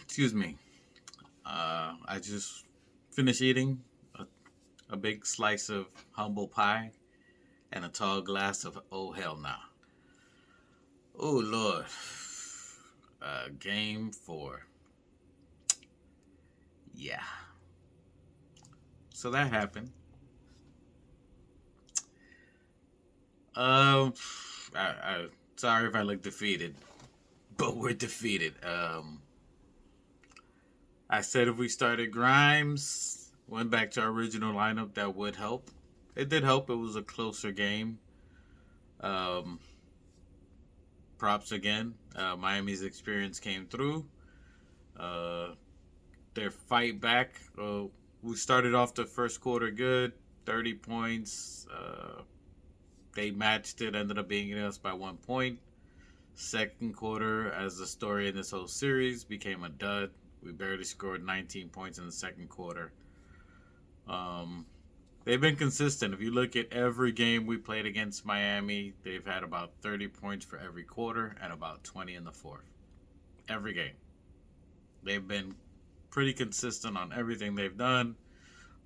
Excuse me. I just finished eating a big slice of humble pie and a tall glass of oh hell nah. Oh Lord. Game 4. Yeah. So that happened. Um, I sorry if I look defeated, but we're defeated. I said if we started Grimes, went back to our original lineup, that would help. It did help. It was a closer game. Um, Props again. Miami's experience came through. Uh, their fight back. We started off the first quarter good, 30 points. They matched it, ended up beating us by 1 point. Second quarter, as the story in this whole series, became a dud. We barely scored 19 points in the second quarter. Um, they've been consistent. If you look at every game we played against Miami, they've had about 30 points for every quarter and about 20 in the fourth. Every game. They've been pretty consistent on everything they've done.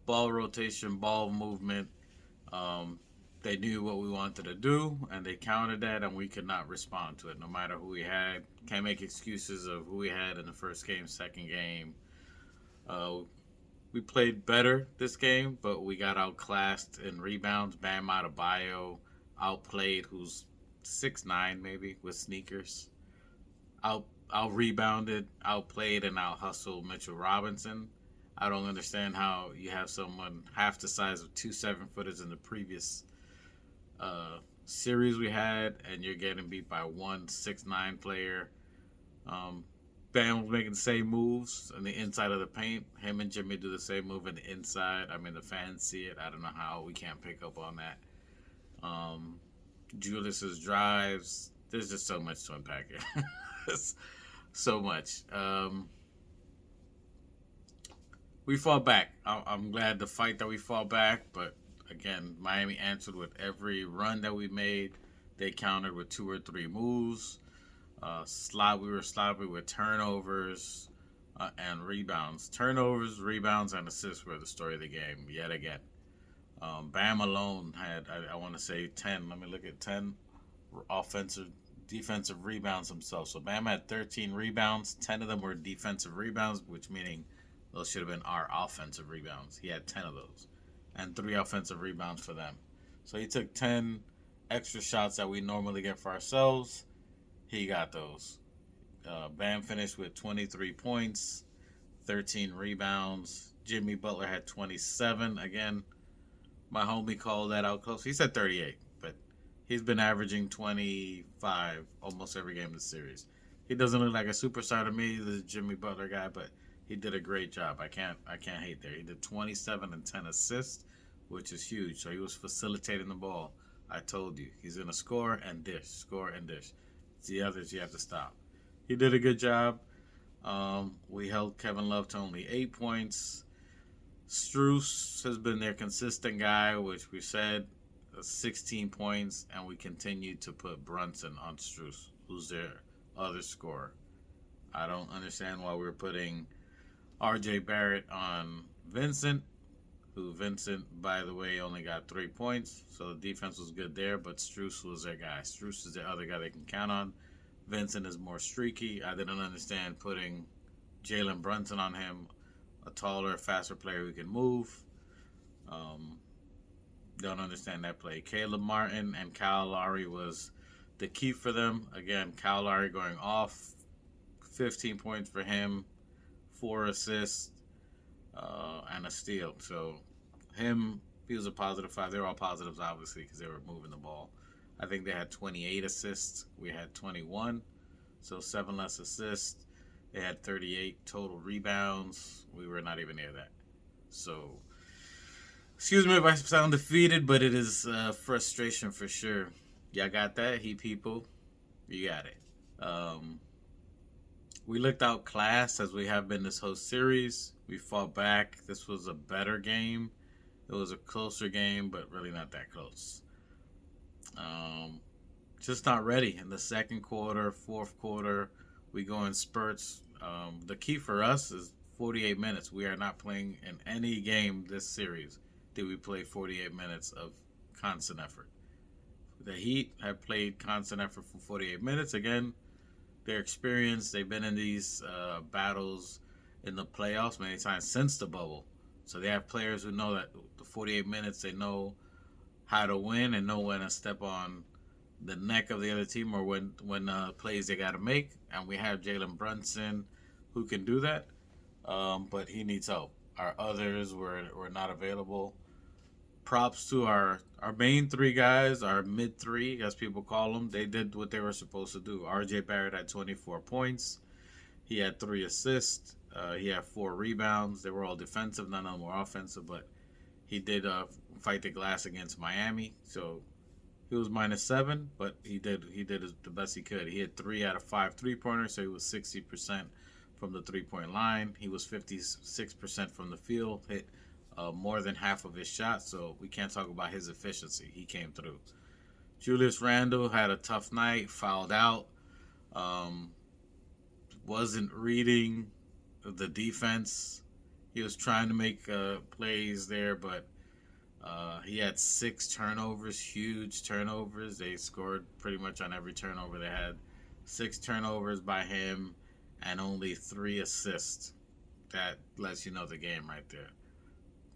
Ball rotation, ball movement. Um, they knew what we wanted to do, and they countered that, and we could not respond to it, no matter who we had. Can't make excuses of who we had in the first game, second game. Uh, we played better this game, but we got outclassed in rebounds. Bam Adebayo outplayed, who's 6'9" maybe with sneakers. Out rebounded, outplayed, and out hustled Mitchell Robinson. I don't understand how you have someone half the size of two 7-footers in the previous series we had, and you're getting beat by one 6'9" player. Um, Bam was making the same moves on the inside of the paint. Him and Jimmy do the same move in the inside. I mean, the fans see it. I don't know how we can't pick up on that. Um, Julius's drives. There's just so much to unpack here. So much. We fought back. I'm glad the fight that we fought back, but again, Miami answered with every run that we made. They countered with two or three moves. We were sloppy with turnovers and rebounds. Turnovers, rebounds, and assists were the story of the game yet again. Bam alone had, I want to say, 10. Let me look at 10 offensive, defensive rebounds himself. So Bam had 13 rebounds. 10 of them were defensive rebounds, which meaning those should have been our offensive rebounds. He had 10 of those, and 3 offensive rebounds for them. So he took 10 extra shots that we normally get for ourselves. He got those. Bam finished with 23 points, 13 rebounds. Jimmy Butler had 27. Again, my homie called that out close. He said 38, but he's been averaging 25 almost every game of the series. He doesn't look like a superstar to me, the Jimmy Butler guy, but he did a great job. I can't hate there. He did 27 and 10 assists, which is huge. So he was facilitating the ball. I told you, he's gonna score and dish, score and dish. It's the others you have to stop. He did a good job. We held Kevin Love to only 8 points. Struess has been their consistent guy, which we said 16 points, and we continue to put Brunson on Struess, who's their other scorer. I don't understand why we're putting RJ Barrett on Vincent, who Vincent, by the way, only got 3 points. So the defense was good there, but Struess was their guy. Struess is the other guy they can count on. Vincent is more streaky. I didn't understand putting Jalen Brunson on him, a taller, faster player who can move. Um, don't understand that play. Caleb Martin and Kyle Lowry was the key for them. Again, Kyle Lowry going off, 15 points for him, 4 assists, and a steal. So him, he was a positive 5. They were all positives, obviously, because they were moving the ball. I think they had 28 assists. We had 21, so 7 less assists. They had 38 total rebounds. We were not even near that. So, excuse me if I sound defeated, but it is frustration for sure. Y'all got that, he people? You got it. Um, we looked outclassed as we have been this whole series. We fought back. This was a better game. It was a closer game, but really not that close. Just not ready in the second quarter, fourth quarter. We go in spurts. The key for us is 48 minutes. We are not playing in any game this series. Did we play 48 minutes of constant effort? The Heat have played constant effort for 48 minutes. Again, they're experienced. They've been in these battles in the playoffs many times since the bubble. So they have players who know that the 48 minutes, they know how to win and know when to step on the neck of the other team or when plays they got to make. And we have Jalen Brunson who can do that, but he needs help. Our others were not available. Props to our main three guys, our mid three, as people call them. They did what they were supposed to do. R.J. Barrett had 24 points. He had 3 assists. He had 4 rebounds. They were all defensive. None of them were offensive, but he did fight the glass against Miami. So he was -7, but he did the best he could. He had 3 out of 5 3-pointers, so he was 60% from the 3-point line. He was 56% from the field, hit more than half of his shots, so we can't talk about his efficiency. He came through. Julius Randle had a tough night, fouled out, um, wasn't reading the defense. He was trying to make plays there, but he had 6 turnovers, huge turnovers. They scored pretty much on every turnover they had. 6 turnovers by him and only 3 assists. That lets you know the game right there.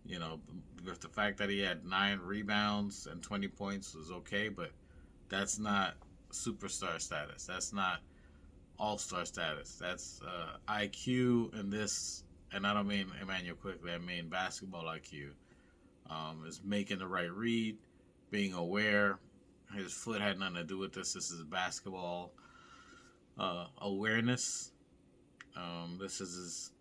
You know, with the fact that he had 9 rebounds and 20 points was okay, but that's not superstar status. That's not all-star status. That's IQ in this, and I don't mean Emmanuel Quickly, I mean basketball IQ. Is making the right read, being aware. His foot had nothing to do with this. This is basketball awareness. This is his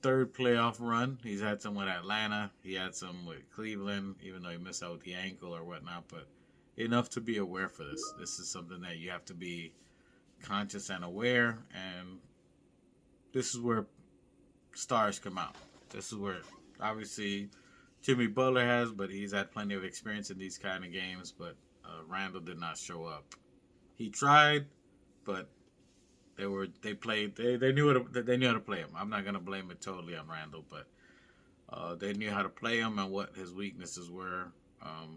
3rd playoff run. He's had some with Atlanta. He had some with Cleveland, even though he missed out with the ankle or whatnot. But enough to be aware for this. This is something that you have to be conscious and aware. And this is where stars come out. This is where, obviously, Jimmy Butler has, but he's had plenty of experience in these kind of games. But Randall did not show up. He tried, but they knew how to play him. I'm not gonna blame it totally on Randall, but they knew how to play him and what his weaknesses were.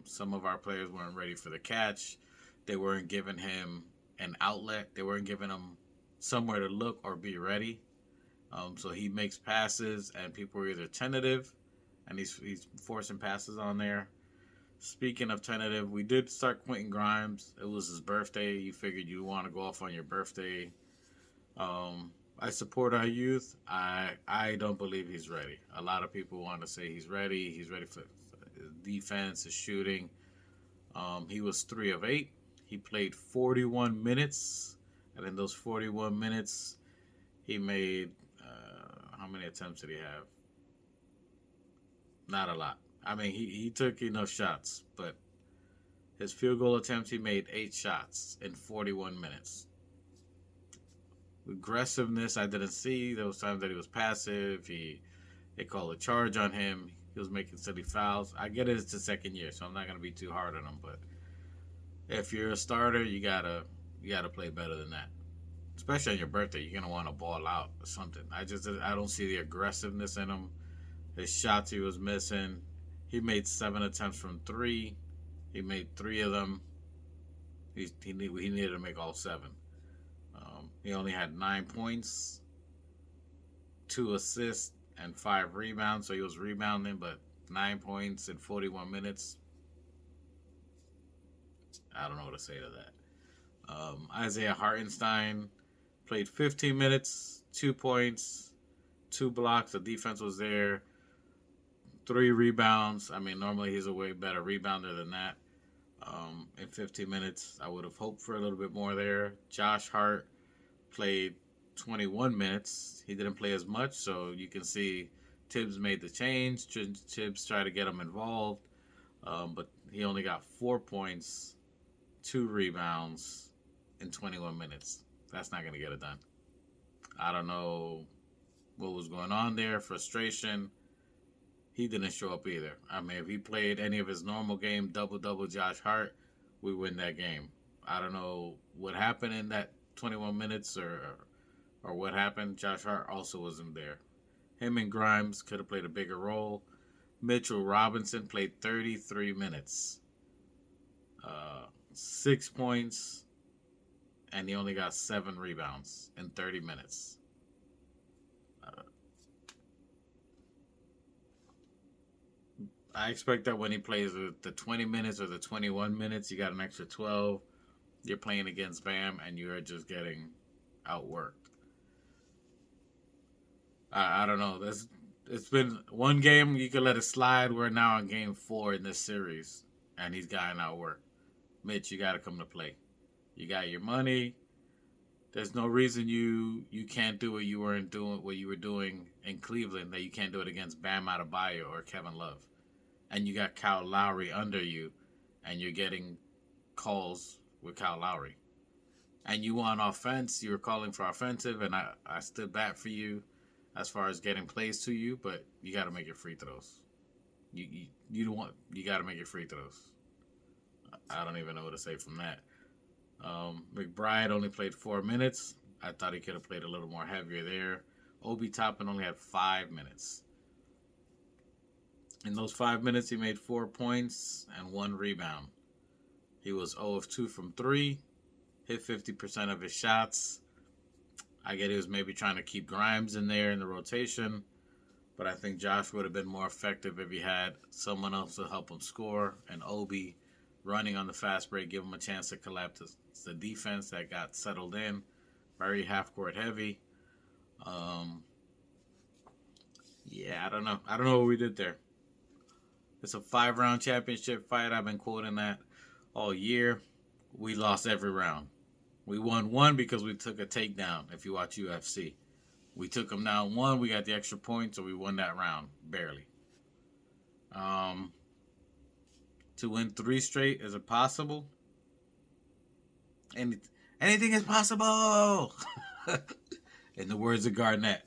Some of our players weren't ready for the catch. They weren't giving him an outlet. They weren't giving him somewhere to look or be ready. So he makes passes, and people are either tentative, and he's forcing passes on there. Speaking of tentative, we did start Quentin Grimes. It was his birthday. You figured you want to go off on your birthday. I support our youth. I don't believe he's ready. A lot of people want to say he's ready. He's ready for his defense, his shooting. He was 3 of 8. He played 41 minutes, and in those 41 minutes, he made how many attempts did he have? Not a lot. I mean, he took enough shots, but his field goal attempts, he made 8 shots in 41 minutes. Aggressiveness, I didn't see. There was times that he was passive. They called a charge on him. He was making silly fouls. I get it, it's the second year, so I'm not gonna be too hard on him. But if you're a starter, you gotta play better than that. Especially on your birthday, you're gonna want to ball out or something. I don't see the aggressiveness in him. His shots he was missing. He made 7 attempts from 3. He made 3 of them. He needed to make all 7. He only had 9 points, 2 assists, and 5 rebounds. So he was rebounding, but 9 points in 41 minutes. I don't know what to say to that. Isaiah Hartenstein played 15 minutes, 2 points, 2 blocks. The defense was there. 3 rebounds. I mean, normally he's a way better rebounder than that. In 15 minutes, I would have hoped for a little bit more there. Josh Hart played 21 minutes. He didn't play as much, so you can see Tibbs made the change. Tibbs tried to get him involved, but he only got 4 points, 2 rebounds in 21 minutes. That's not going to get it done. I don't know what was going on there. Frustration. He didn't show up either. I mean, if he played any of his normal game, double Josh Hart, we win that game. I don't know what happened in that 21 minutes or or what happened. Josh Hart also wasn't there. Him and Grimes could have played a bigger role. Mitchell Robinson played 33 minutes, 6 points, and he only got 7 rebounds in 30 minutes. Uh, I expect that when he plays the 20 minutes or the 21 minutes, you got an extra 12. You're playing against Bam, and you're just getting outworked. I don't know. It's been one game you could let it slide. We're now on game 4 in this series, and he's gotten outworked. Mitch, you got to come to play. You got your money. There's no reason you can't do what you were doing in Cleveland that you can't do it against Bam Adebayo or Kevin Love. And you got Kyle Lowry under you, and you're getting calls with Kyle Lowry. And you want offense, you were calling for offensive, and I stood back for you as far as getting plays to you, but you got to make your free throws. You don't want, you got to make your free throws. I don't even know what to say from that. McBride only played 4 minutes. I thought he could have played a little more heavier there. Obi Toppin only had 5 minutes. In those 5 minutes, he made 4 points and 1 rebound. He was 0 of 2 from 3, hit 50% of his shots. I get he was maybe trying to keep Grimes in there in the rotation, but I think Josh would have been more effective if he had someone else to help him score, and Obi running on the fast break, give him a chance to collapse the defense that got settled in, very half-court heavy. Yeah, I don't know. I don't know what we did there. It's a 5-round championship fight. I've been quoting that all year. We lost every round. We won one because we took a takedown, if you watch UFC. We took them down 1. We got the extra point, so we won that round, barely. To win 3 straight, is it possible? Anything is possible! In the words of Garnett.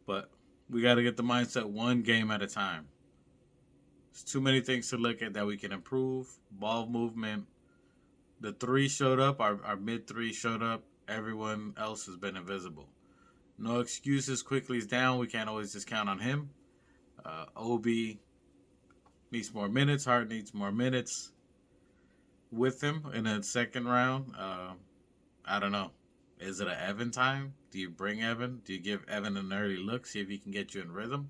But we got to get the mindset one game at a time. There's too many things to look at that we can improve. Ball movement. The 3 showed up. Our mid-3 showed up. Everyone else has been invisible. No excuses. Quickly's down. We can't always just count on him. Obi needs more minutes. Hart needs more minutes with him in the second round. I don't know. Is it an Evan time? Do you bring Evan? Do you give Evan an early look? See if he can get you in rhythm?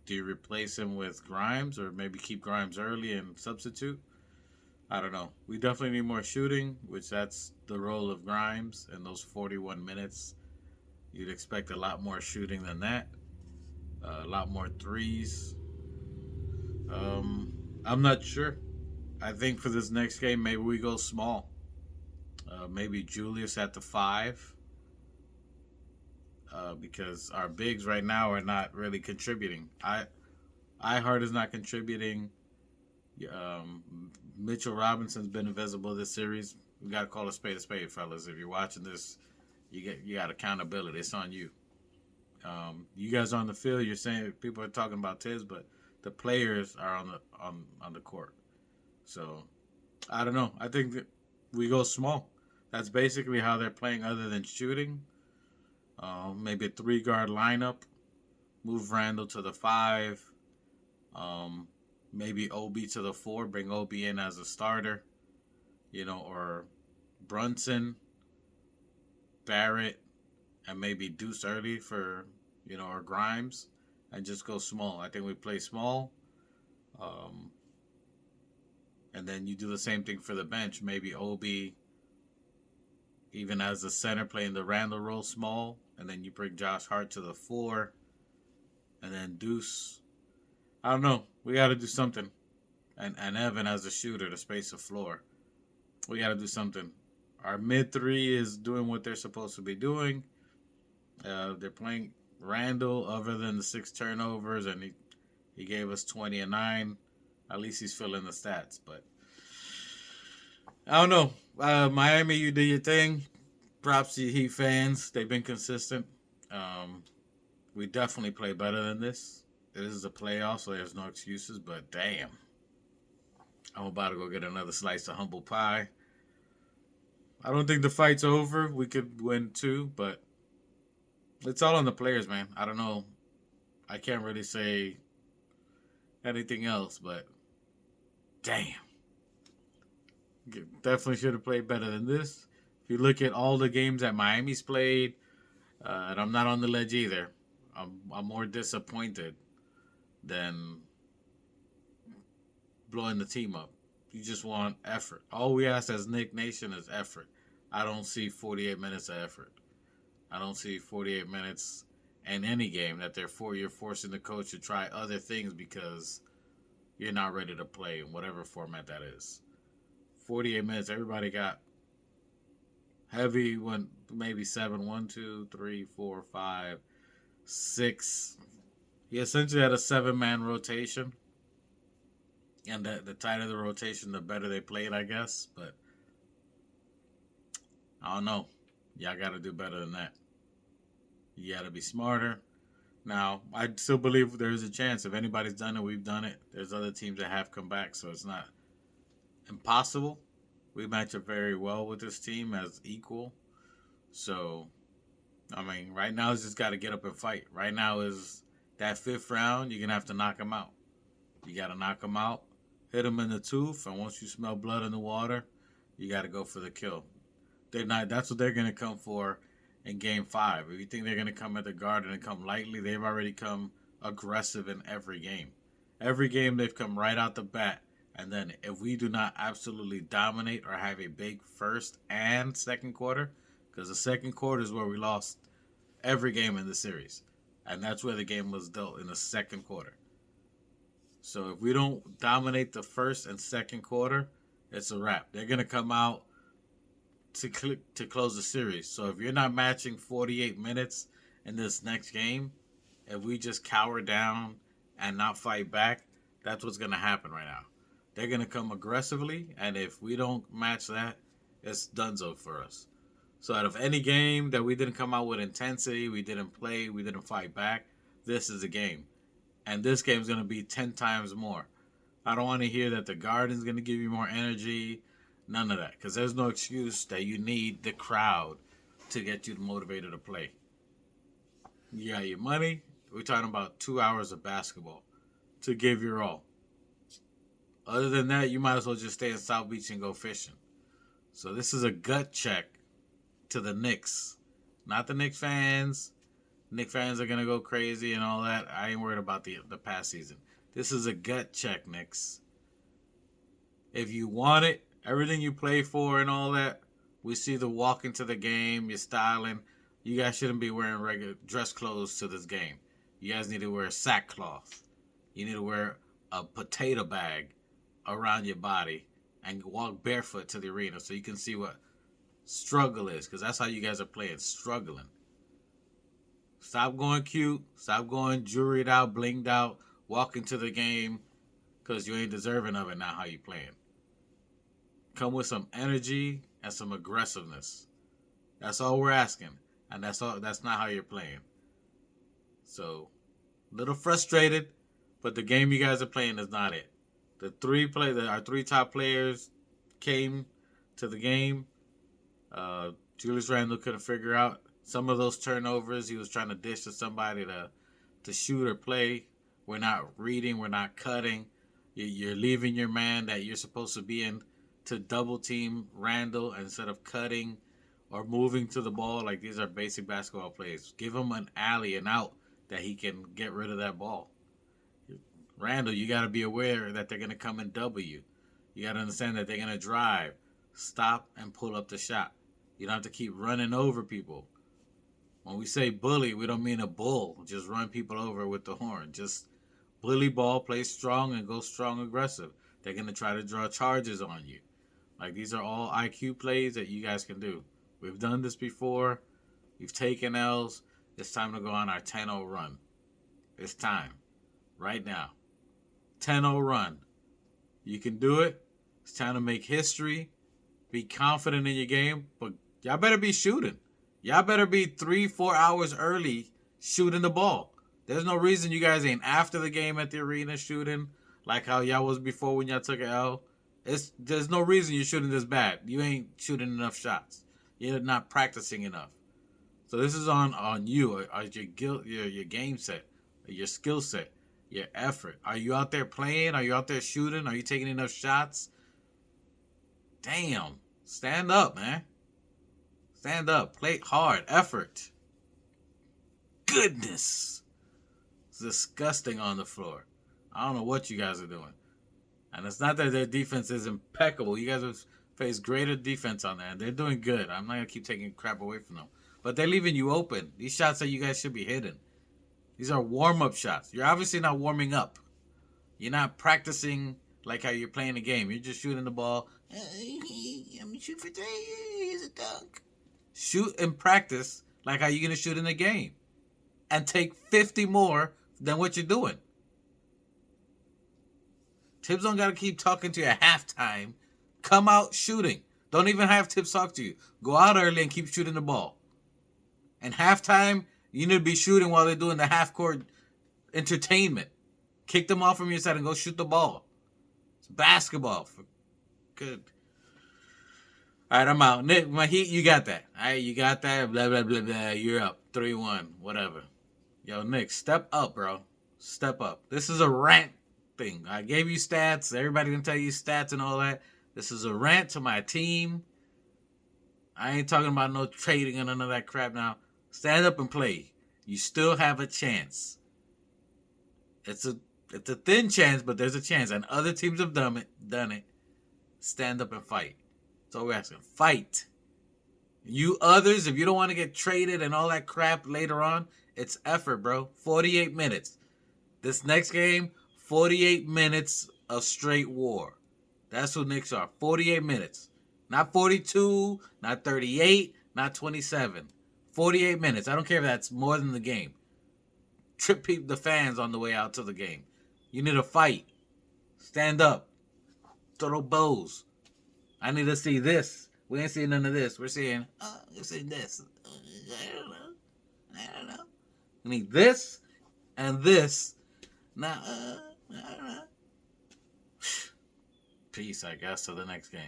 Do you replace him with Grimes or maybe keep Grimes early and substitute? I don't know. We definitely need more shooting, which that's the role of Grimes in those 41 minutes. You'd expect a lot more shooting than that. A lot more threes. I'm not sure. I think for this next game, maybe we go small. Maybe Julius at the 5. Because our bigs right now are not really contributing. Hart is not contributing. Mitchell Robinson's been invisible this series. We got to call a spade, fellas. If you're watching this, you got accountability. It's on you. You guys are on the field. You're saying people are talking about Tiz, but the players are on the court. So I don't know. I think that we go small. That's basically how they're playing, other than shooting. Maybe a 3-guard lineup. Move Randall to the 5. Maybe Obi to the 4. Bring Obi in as a starter. Or Brunson, Barrett, and maybe Deuce early for, or Grimes. And just go small. I think we play small. And then you do the same thing for the bench. Maybe Obi, even as the center, playing the Randall role small. And then you bring Josh Hart to the 4. And then Deuce. I don't know. We got to do something. And Evan as a shooter to space the floor. We got to do something. Our mid-3 is doing what they're supposed to be doing. They're playing Randall, other than the 6 turnovers. And he gave us 20 and 9. At least he's filling the stats. But I don't know. Miami, you do your thing. Props to Heat fans. They've been consistent. We definitely play better than this. This is a playoff, so there's no excuses. But damn, I'm about to go get another slice of humble pie. I don't think the fight's over. We could win two, but it's all on the players, man. I don't know. I can't really say anything else, but damn. Definitely should have played better than this. If you look at all the games that Miami's played, and I'm not on the ledge either, I'm more disappointed than blowing the team up. You just want effort. All we ask as Nick Nation is effort. I don't see 48 minutes of effort. I don't see 48 minutes in any game that you're forcing the coach to try other things because you're not ready to play in whatever format that is. 48 minutes, everybody got heavy when maybe 7, 1, 2, 3, 4, 5, 6. He essentially had a 7-man rotation. And the tighter the rotation, the better they played, I guess. But I don't know. Y'all got to do better than that. You got to be smarter. Now, I still believe there's a chance. If anybody's done it, we've done it. There's other teams that have come back, so it's not impossible. We match up very well with this team as equal. So, I mean, right now it's just got to get up and fight. Right now is that 5th round, you're going to have to knock them out. You got to knock them out, hit them in the tooth, and once you smell blood in the water, you got to go for the kill. They're not. That's what they're going to come for in Game 5. If you think they're going to come at the Garden and come lightly, they've already come aggressive in every game. Every game they've come right out the bat. And then if we do not absolutely dominate or have a big first and second quarter, because the second quarter is where we lost every game in the series. And that's where the game was dealt, in the second quarter. So if we don't dominate the first and second quarter, it's a wrap. They're going to come out to close the series. So if you're not matching 48 minutes in this next game, if we just cower down and not fight back, that's what's going to happen right now. They're going to come aggressively, and if we don't match that, it's donezo for us. So out of any game that we didn't come out with intensity, we didn't play, we didn't fight back, this is a game. And this game is going to be 10 times more. I don't want to hear that the Garden's going to give you more energy. None of that. Because there's no excuse that you need the crowd to get you motivated to play. You got your money. We're talking about 2 hours of basketball to give your all. Other than that, you might as well just stay in South Beach and go fishing. So this is a gut check to the Knicks. Not the Knicks fans. Knicks fans are going to go crazy and all that. I ain't worried about the past season. This is a gut check, Knicks. If you want it, everything you play for and all that, we see the walk into the game, your styling. You guys shouldn't be wearing regular dress clothes to this game. You guys need to wear sackcloth. You need to wear a potato bag around your body and walk barefoot to the arena so you can see what struggle is, because that's how you guys are playing, struggling. Stop going cute. Stop going jewelried out, blinged out, walk into the game because you ain't deserving of it now how you playing. Come with some energy and some aggressiveness. That's all we're asking. And that's not how you're playing. So, a little frustrated, but the game you guys are playing is not it. Our 3 top players came to the game. Julius Randle couldn't figure out some of those turnovers. He was trying to dish to somebody to shoot or play. We're not reading. We're not cutting. You're leaving your man that you're supposed to be in to double team Randle instead of cutting or moving to the ball. Like, these are basic basketball plays. Give him an alley and out that he can get rid of that ball. Randle, you got to be aware that they're going to come and double you. You got to understand that they're going to drive. Stop and pull up the shot. You don't have to keep running over people. When we say bully, we don't mean a bull. Just run people over with the horn. Just bully ball, play strong, and go strong aggressive. They're going to try to draw charges on you. Like, these are all IQ plays that you guys can do. We've done this before. We've taken L's. It's time to go on our 10-0 run. It's time. Right now. 10-0 run. You can do it. It's time to make history. Be confident in your game. But y'all better be shooting. Y'all better be 3-4 hours early shooting the ball. There's no reason you guys ain't after the game at the arena shooting like how y'all was before when y'all took an L. There's no reason you're shooting this bad. You ain't shooting enough shots. You're not practicing enough. So this is on you. Your game set, your skill set, your effort. Are you out there playing? Are you out there shooting? Are you taking enough shots? Damn. Stand up, man. Stand up. Play hard. Effort. Goodness. It's disgusting on the floor. I don't know what you guys are doing. And it's not that their defense is impeccable. You guys have faced greater defense on that. They're doing good. I'm not going to keep taking crap away from them. But they're leaving you open. These shots that you guys should be hitting. These are warm-up shots. You're obviously not warming up. You're not practicing like how you're playing the game. You're just shooting the ball. I'm shoot for three. Here's a dunk. Shoot and practice like how you're going to shoot in the game. And take 50 more than what you're doing. Tibbs don't got to keep talking to you at halftime. Come out shooting. Don't even have Tibbs talk to you. Go out early and keep shooting the ball. And halftime, you need to be shooting while they're doing the half-court entertainment. Kick them off from your side and go shoot the ball. It's basketball. Good. All right, I'm out. Nick, my Heat, you got that. All right, you got that. Blah, blah, blah, blah. You're up. 3-1. Whatever. Yo, Nick, step up, bro. Step up. This is a rant thing. I gave you stats. Everybody can tell you stats and all that. This is a rant to my team. I ain't talking about no trading and none of that crap now. Stand up and play. You still have a chance. It's a thin chance, but there's a chance. And other teams have done it. Stand up and fight. That's all we're asking. Fight. You others, if you don't want to get traded and all that crap later on, it's effort, bro. 48 minutes. This next game, 48 minutes of straight war. That's what Knicks are. 48 minutes. Not 42, not 38, not 27. 48 minutes. I don't care if that's more than the game. Trip the fans on the way out to the game. You need to fight. Stand up. Throw bows. I need to see this. We ain't seeing none of this. We're seeing this. I don't know. We need this and this. Now, I don't know. Peace, I guess, to the next game.